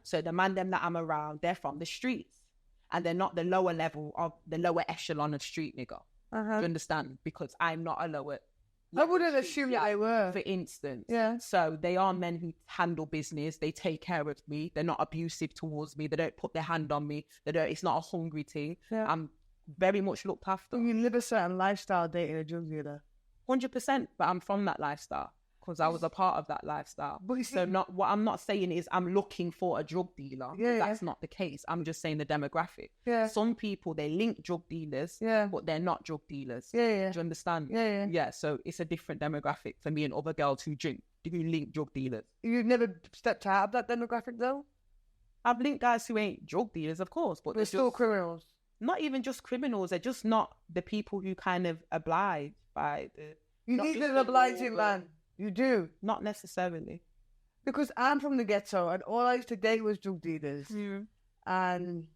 So the man them that I'm around, they're from the streets. And they're not the lower level of the lower echelon of street nigga. Do you understand? Because I'm not a lower... I wouldn't assume that they were. For instance. Yeah. So they are men who handle business. They take care of me. They're not abusive towards me. They don't put their hand on me. It's not a hungry thing. Yeah. I'm very much looked after. You live a certain lifestyle dating a drug dealer. 100%. But I'm from that lifestyle. Because I was a part of that lifestyle. But you see, so what I'm not saying is I'm looking for a drug dealer. Yeah, That's not the case. I'm just saying the demographic. Yeah. Some people, they link drug dealers, but they're not drug dealers. Yeah. Do you understand? Yeah. Yeah, so it's a different demographic for me and other girls who link drug dealers. You've never stepped out of that demographic though? I've linked guys who ain't drug dealers, of course. But they're still criminals. Not even just criminals. They're just not the people who kind of abide by the... You need an obliging man. You do. Not necessarily. Because I'm from the ghetto and all I used to date was drug dealers. Yeah. And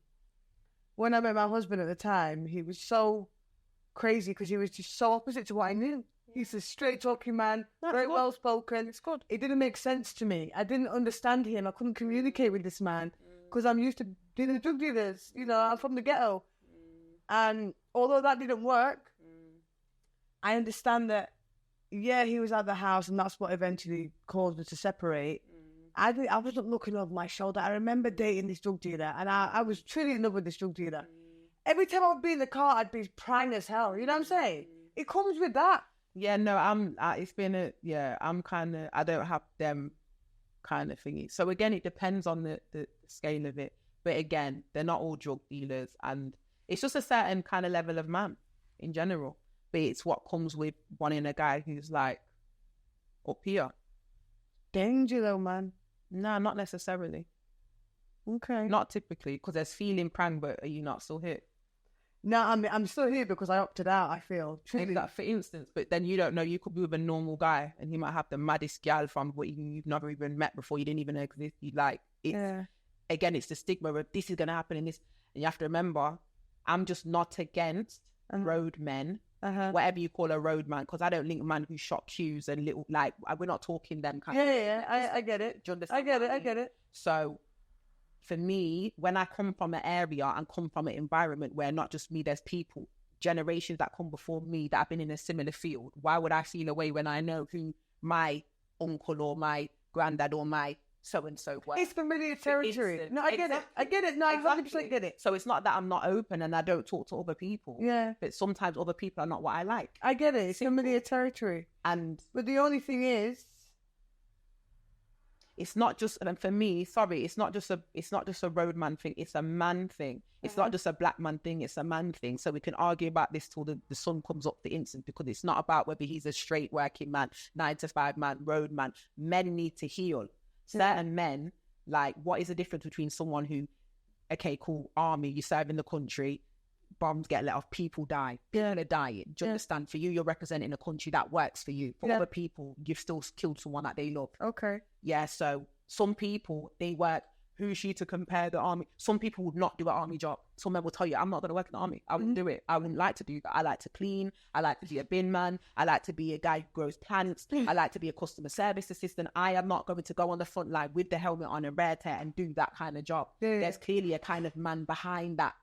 when I met my husband at the time, he was so crazy because he was just so opposite to what I knew. He's a straight talking man, very well spoken. It's good. It didn't make sense to me. I didn't understand him. I couldn't communicate with this man because I'm used to dealing with drug dealers. You know, I'm from the ghetto. And although that didn't work, I understand that yeah, he was at the house and that's what eventually caused us to separate. I wasn't looking over my shoulder. I remember dating this drug dealer and I was truly in love with this drug dealer. Every time I would be in the car, I'd be prime as hell. You know what I'm saying? It comes with that. Yeah, no, I'm kind of, I don't have them kind of thingy. So again, it depends on the scale of it. But again, they're not all drug dealers and it's just a certain kind of level of man in general. But it's what comes with wanting a guy who's like up here. Danger though, man. No, not necessarily. Okay. Not typically, because there's feeling prang, but are you not still here? No, I'm still here because I opted out, I feel. Truly. That, for instance, but then you don't know, you could be with a normal guy and he might have the maddest gal from what you've never even met before, you didn't even exist. Again, it's the stigma of this is going to happen in this. And you have to remember, I'm just not against road men, whatever you call a road man, because I don't link man who shot cues and little, like, we're not talking them kind of. I get it. Do you understand? I get it. So, for me, when I come from an area and come from an environment where not just me, there's people, generations that come before me that have been in a similar field, why would I feel away when I know who my uncle or my granddad or my so-and-so was? It's familiar territory. No, I get it. I get it. No, I 100% get it. So it's not that I'm not open and I don't talk to other people. Yeah. But sometimes other people are not what I like. I get it. It's familiar territory. But the only thing is, it's not just, and for me, it's not just a road man thing. It's a man thing. It's not just a black man thing. It's a man thing. So we can argue about this till the sun comes up the instant, because it's not about whether he's a straight working man, 9-to-5 man, road man. Men need to heal. Certain men, like, what is the difference between someone who, okay, cool, army, you serve in the country, bombs get let off, people die, people are dying. Do you understand? For you, you're representing a country that works for you. For other people, you've still killed someone that they love. Okay. Yeah, so some people, they work, who's she to compare the army? Some people would not do an army job. Some men will tell you, I'm not going to work in the army. I wouldn't do it. I wouldn't like to do that. I like to clean. I like to be a bin man. I like to be a guy who grows plants. I like to be a customer service assistant. I am not going to go on the front line with the helmet on and red hair and do that kind of job. There's clearly a kind of man behind that,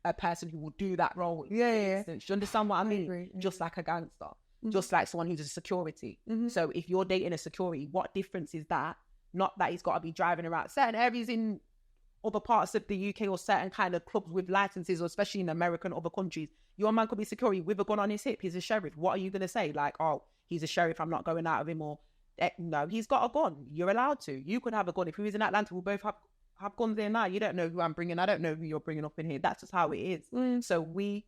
a person who will do that role. Do you understand what I mean? Agree. Just like a gangster. Just like someone who's a security. So if you're dating a security, what difference is that? Not that he's got to be driving around certain areas in other parts of the UK or certain kind of clubs with licenses, or especially in America and other countries. Your man could be security with a gun on his hip. He's a sheriff. What are you going to say? Like, oh, he's a sheriff, I'm not going out of him, or no, he's got a gun. You're allowed to. You could have a gun. If he was in Atlanta, we'll both have guns there now. You don't know who I'm bringing. I don't know who you're bringing up in here. That's just how it is. So we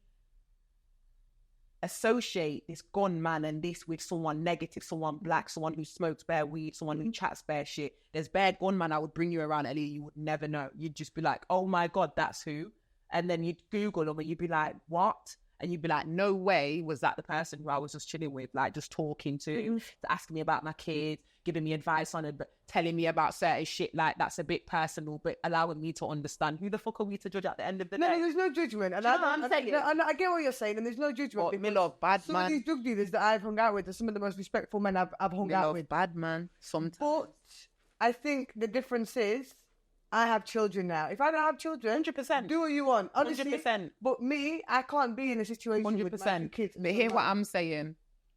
associate this gunman and this with someone negative, someone black, someone who smokes bare weed, someone who chats bare shit. There's bare gunman I would bring you around, Ellie, you would never know. You'd just be like, oh my God, that's who. And then you'd Google them and you'd be like, what? And you'd be like, no way was that the person who I was just chilling with, like just talking to asking me about my kids, giving me advice on it, but telling me about certain shit, like that's a bit personal, but allowing me to understand. Who the fuck are we to judge at the end of the day? No, there's no judgment. And I get what you're saying, and there's no judgment. Me love bad some man. Some of these drug dealers that I've hung out with are some of the most respectful men I've hung out with. Bad man, sometimes. But I think the difference is, I have children now. If I don't have children, 100%. do what you want. Honestly, 100%. But me, I can't be in a situation with my 2 kids. But hear what I'm saying,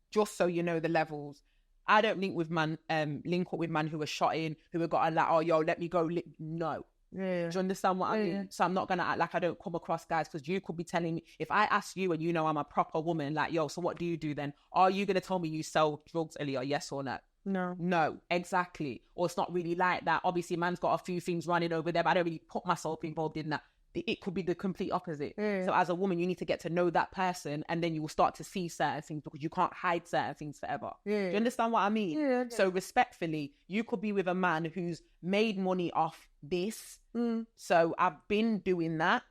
just so you know the levels. I don't link up with man who are shot in, who have got a like, oh yo, let me go. No. Yeah. Do you understand what I mean? Yeah. So I'm not gonna act like I don't come across guys, because you could be telling me, if I ask you and you know I'm a proper woman, like, yo, so what do you do then? Are you gonna tell me you sell drugs, Aaliyah? Yes or no? No, exactly. Or it's not really like that. Obviously, man's got a few things running over there, but I don't really put myself involved in that. It could be the complete opposite. So as a woman, you need to get to know that person, and then you will start to see certain things, because you can't hide certain things forever. Do you understand what I mean? Yeah. So respectfully, you could be with a man who's made money off this. So I've been doing that.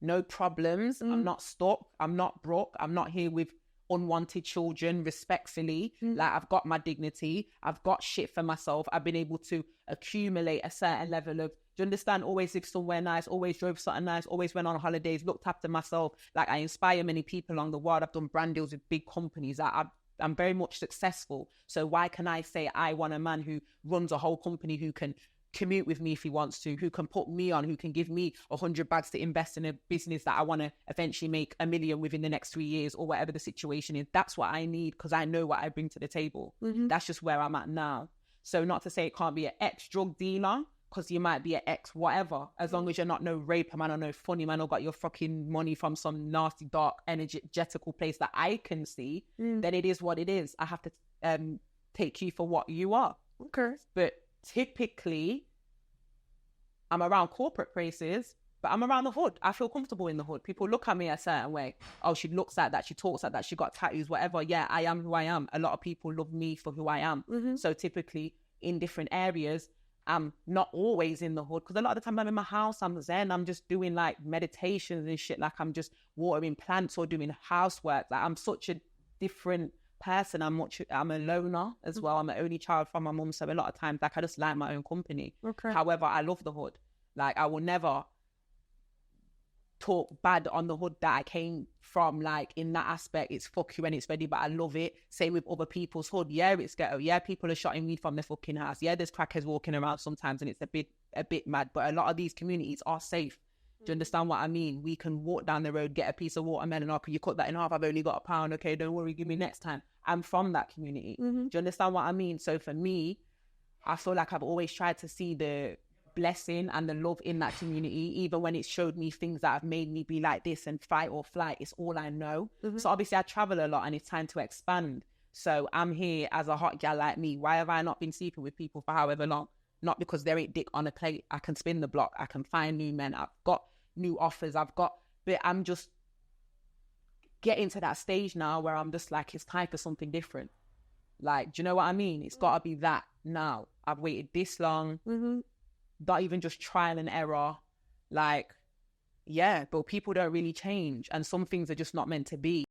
No problems. I'm not stuck. I'm not broke. I'm not here with unwanted children, respectfully. Like, I've got my dignity. I've got shit for myself. I've been able to accumulate a certain level of, do you understand? Always lived somewhere nice, always drove something nice, always went on holidays, looked after myself. Like, I inspire many people along the world. I've done brand deals with big companies. I'm very much successful. So why can I say I want a man who runs a whole company, who can commute with me if he wants to, who can put me on, who can give me 100 bags to invest in a business that I want to eventually make $1 million within the next 3 years, or whatever the situation is? That's what I need, because I know what I bring to the table. That's just where I'm at now. So not to say it can't be an ex-drug dealer, because you might be an ex whatever, as long as you're not no raper man or no funny man, or got your fucking money from some nasty, dark, energetical place that I can see, then it is what it is. I have to take you for what you are. Okay. But typically, I'm around corporate places, but I'm around the hood. I feel comfortable in the hood. People look at me a certain way. Oh, she looks like that. She talks like that. She got tattoos, whatever. Yeah, I am who I am. A lot of people love me for who I am. So typically, in different areas, I'm not always in the hood, because a lot of the time I'm in my house, I'm zen, I'm just doing like meditations and shit. Like, I'm just watering plants or doing housework. Like, I'm such a different person. I'm a loner as well. I'm an only child from my mum, so a lot of times, like, I just like my own company. However, I love the hood. Like, I will never talk bad on the hood that I came from. Like, in that aspect, it's fuck you when it's ready, but I love it. Same with other people's hood. Yeah, it's ghetto. Yeah, people are shotting weed from their fucking house. Yeah, there's crackheads walking around sometimes, and it's a bit mad, but a lot of these communities are safe. Do you understand what I mean? We can walk down the road, get a piece of watermelon. Oh, can you cut that in half? I've only got £1. Okay, don't worry, give me next time. I'm from that community. Do you understand what I mean? So for me, I feel like I've always tried to see the blessing and the love in that community, even when it showed me things that have made me be like this and fight or flight. It's all I know. So obviously I travel a lot, and it's time to expand. So I'm here as a hot gal like me. Why have I not been sleeping with people for however long? Not because there ain't dick on a plate. I can spin the block. I can find new men. I've got new offers. But I'm just getting to that stage now where I'm just like, it's time for something different. Like, do you know what I mean? It's got to be that now. I've waited this long. Not even just trial and error. Like, yeah, but people don't really change, and some things are just not meant to be.